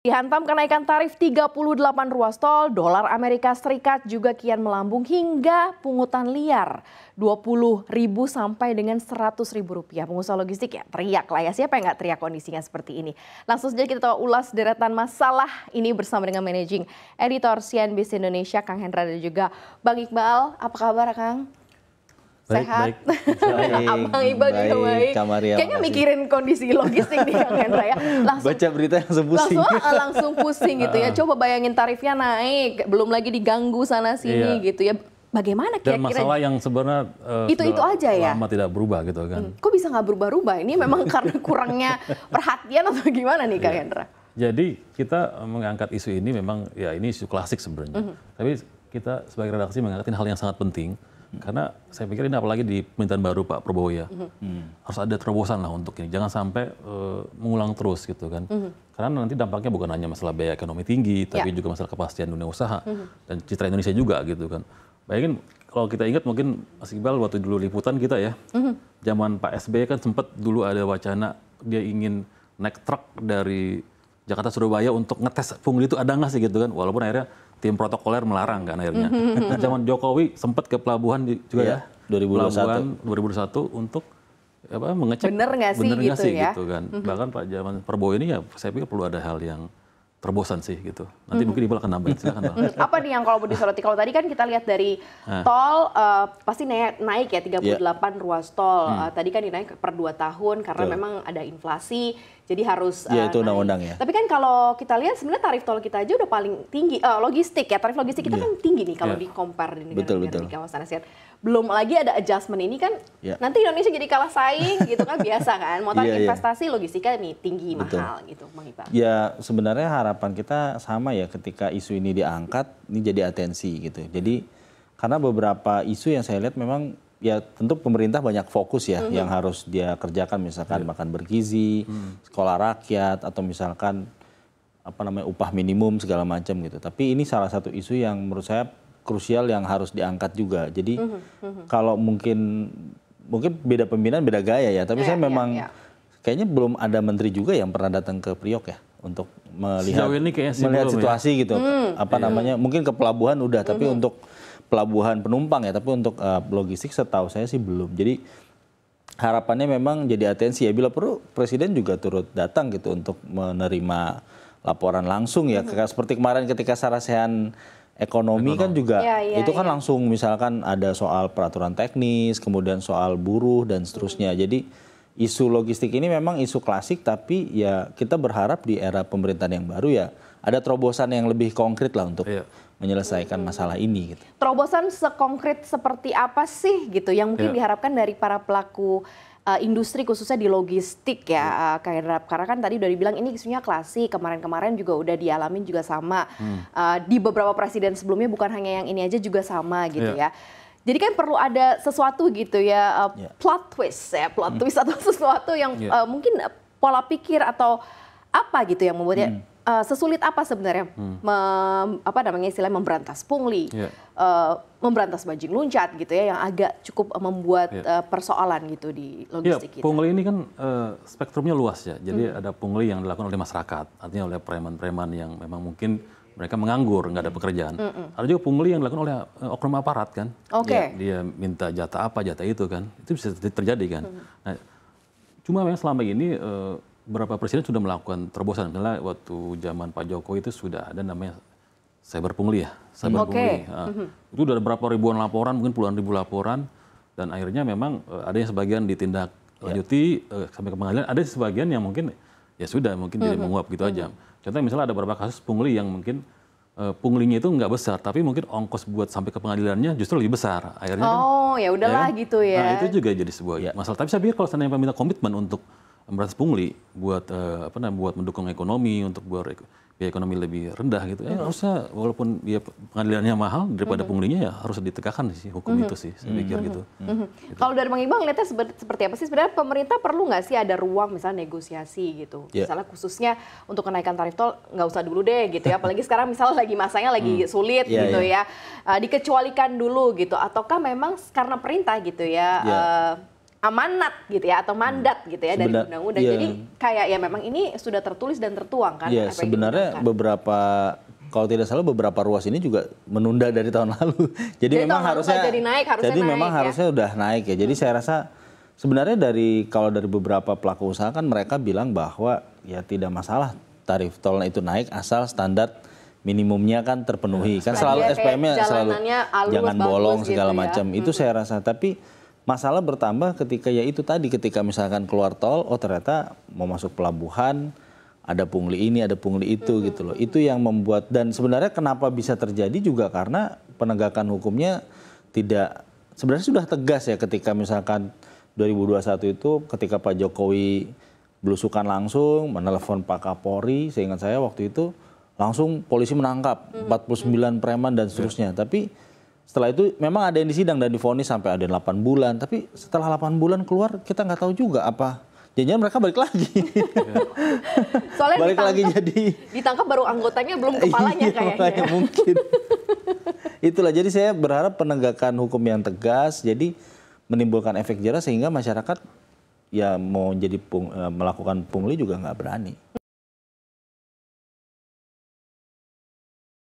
Dihantam kenaikan tarif 38 ruas tol, dolar Amerika Serikat juga kian melambung hingga pungutan liar 20.000 sampai dengan 100.000 rupiah. Pengusaha logistik ya teriak lah ya, siapa yang nggak teriak kondisinya seperti ini. Langsung saja kita tahu ulas deretan masalah ini bersama dengan Managing Editor CNBC Indonesia, Kang Hendra dan juga Bang Iqbal. Apa kabar Kang? Sehat? Baik. Abang Iqbal juga baik. Kayaknya mikirin kondisi logistik nih Kang Hendra ya. Baca berita langsung pusing. Langsung pusing gitu ya. Coba bayangin tarifnya naik, belum lagi diganggu sana sini gitu ya. Bagaimana kira-kira? Dan masalah yang sebenarnya itu aja ya. lama tidak berubah gitu kan. Kok bisa nggak berubah-ubah? Ini memang karena kurangnya perhatian atau gimana nih Kang Hendra? Jadi kita mengangkat isu ini memang ya ini isu klasik sebenarnya. Tapi kita sebagai redaksi mengangkat hal yang sangat penting. Karena saya pikir ini apalagi di pemerintahan baru Pak Prabowo ya, harus ada terobosan lah untuk ini. Jangan sampai mengulang terus gitu kan. Karena nanti dampaknya bukan hanya masalah biaya ekonomi tinggi, tapi juga masalah kepastian dunia usaha dan citra Indonesia juga gitu kan. Bayangin kalau kita ingat mungkin Mas Iqbal waktu dulu liputan kita ya, zaman Pak SBY kan sempat dulu ada wacana dia ingin naik truk dari Jakarta Surabaya untuk ngetes pungli itu ada nggak sih gitu kan. Walaupun akhirnya tim protokoler melarang kan akhirnya. Zaman Jokowi sempat ke pelabuhan juga ya, 2021 untuk mengecek bener nggak sih ya? gitu kan. Bahkan Pak zaman Prabowo ini ya saya pikir perlu ada hal yang terobosan sih gitu. Nanti mungkin Iqbal akan nambahin, silakan Bang. Apa nih yang kalau mau disoroti? Kalau tadi kan kita lihat dari tol pasti naik ya 38 ruas tol. Tadi kan dinaik per 2 tahun karena memang ada inflasi. Jadi harus itu undang-undang ya. Tapi kan kalau kita lihat sebenarnya tarif tol kita aja udah paling tinggi. Logistik ya, tarif logistik kita kan tinggi nih kalau di-compare di negara-negara di kawasan Asia. Belum lagi ada adjustment ini kan nanti Indonesia jadi kalah saing gitu kan biasa kan. Mau tarik investasi logistiknya nih tinggi mahal gitu Bang Iqbal. Ya sebenarnya harapan kita sama ya ketika isu ini diangkat, ini jadi atensi gitu. Jadi karena beberapa isu yang saya lihat memang ya tentu pemerintah banyak fokus ya yang harus dia kerjakan, misalkan makan bergizi, sekolah rakyat, atau misalkan upah minimum segala macam gitu. Tapi ini salah satu isu yang menurut saya krusial yang harus diangkat juga. Jadi kalau mungkin beda pimpinan beda gaya ya, tapi saya memang kayaknya belum ada menteri juga yang pernah datang ke Priok ya untuk melihat situasi gitu. Mungkin ke pelabuhan udah, tapi untuk pelabuhan penumpang ya, tapi untuk logistik setahu saya sih belum. Jadi harapannya memang jadi atensi ya, bila perlu Presiden juga turut datang gitu untuk menerima laporan langsung ya. Seperti kemarin ketika sarasehan ekonomi kan juga itu kan langsung misalkan ada soal peraturan teknis, kemudian soal buruh dan seterusnya. Jadi isu logistik ini memang isu klasik, tapi ya kita berharap di era pemerintahan yang baru ya ada terobosan yang lebih konkret lah untuk menyelesaikan masalah ini gitu. Terobosan sekonkret seperti apa sih gitu yang mungkin diharapkan dari para pelaku industri khususnya di logistik ya kayak karena kan tadi udah dibilang ini isunya klasik, kemarin-kemarin juga udah dialamin juga sama di beberapa presiden sebelumnya, bukan hanya yang ini aja juga sama gitu ya. Jadi kan perlu ada sesuatu gitu ya, plot twist atau sesuatu yang mungkin pola pikir atau apa gitu yang membuatnya sesulit apa sebenarnya istilahnya memberantas pungli, memberantas bajing luncat gitu ya, yang agak cukup membuat persoalan gitu di logistik kita. Pungli ini kan spektrumnya luas ya. Jadi ada pungli yang dilakukan oleh masyarakat, artinya oleh preman-preman yang memang mungkin mereka menganggur, nggak ada pekerjaan. Ada juga pungli yang dilakukan oleh oknum aparat kan. Dia minta jatah apa, jatah itu kan. Itu bisa terjadi kan. Nah, cuma memang selama ini beberapa presiden sudah melakukan terobosan. Misalnya waktu zaman Pak Jokowi itu sudah ada namanya cyber pungli ya. Pungli. Itu udah ada berapa ribuan laporan, mungkin puluhan ribu laporan. Dan akhirnya memang ada yang sebagian ditindak lanjuti sampai ke pengadilan. Ada sebagian yang mungkin ya sudah mungkin jadi menguap gitu aja. Contohnya misalnya ada beberapa kasus pungli yang mungkin punglinya itu nggak besar, tapi mungkin ongkos buat sampai ke pengadilannya justru lebih besar. Akhirnya ya udahlah gitu ya. Nah itu juga jadi sebuah masalah. Tapi saya pikir kalau seandainya pemerintah komitmen untuk memberantas pungli, buat buat mendukung ekonomi, untuk buat biaya ekonomi lebih rendah gitu, harusnya walaupun biaya pengadilannya mahal daripada punglinya ya harus ditegakkan sih hukum itu sih, saya pikir gitu. Kalau dari Bang Iqbal ngeliatnya seperti apa sih sebenarnya, pemerintah perlu nggak sih ada ruang misalnya negosiasi gitu, misalnya khususnya untuk kenaikan tarif tol nggak usah dulu deh gitu ya, apalagi sekarang misalnya lagi masanya lagi sulit gitu ya, dikecualikan dulu gitu, ataukah memang karena perintah gitu ya amanat gitu ya atau mandat gitu ya dari undang-undang. Jadi kayak ya memang ini sudah tertulis dan tertuang kan. Iya, sebenarnya beberapa, kalau tidak salah beberapa ruas ini juga menunda dari tahun lalu. Jadi memang harusnya harusnya udah naik ya. Jadi saya rasa sebenarnya kalau dari beberapa pelaku usaha kan mereka bilang bahwa ya tidak masalah tarif tol itu naik asal standar minimumnya kan terpenuhi. Kan selalu SPM-nya selalu jangan bolong segala macam. Itu saya rasa. Tapi masalah bertambah ketika ya itu tadi, ketika misalkan keluar tol, oh ternyata mau masuk pelabuhan, ada pungli ini, ada pungli itu gitu loh. Itu yang membuat, dan sebenarnya kenapa bisa terjadi juga karena penegakan hukumnya tidak, sebenarnya sudah tegas ya ketika misalkan 2021 itu ketika Pak Jokowi belusukan langsung, menelepon Pak Kapolri, seingat saya waktu itu langsung polisi menangkap 49 preman dan seterusnya. Tapi setelah itu memang ada yang disidang dan divonis sampai ada 8 bulan. Tapi setelah 8 bulan keluar kita nggak tahu juga apa. Jangan-jangan mereka balik lagi. Soalnya balik lagi jadi. Ditangkap baru anggotanya belum kepalanya kayaknya. Mungkin. Itulah, jadi saya berharap penegakan hukum yang tegas. Jadi menimbulkan efek jerah sehingga masyarakat ya mau jadi melakukan pungli juga nggak berani.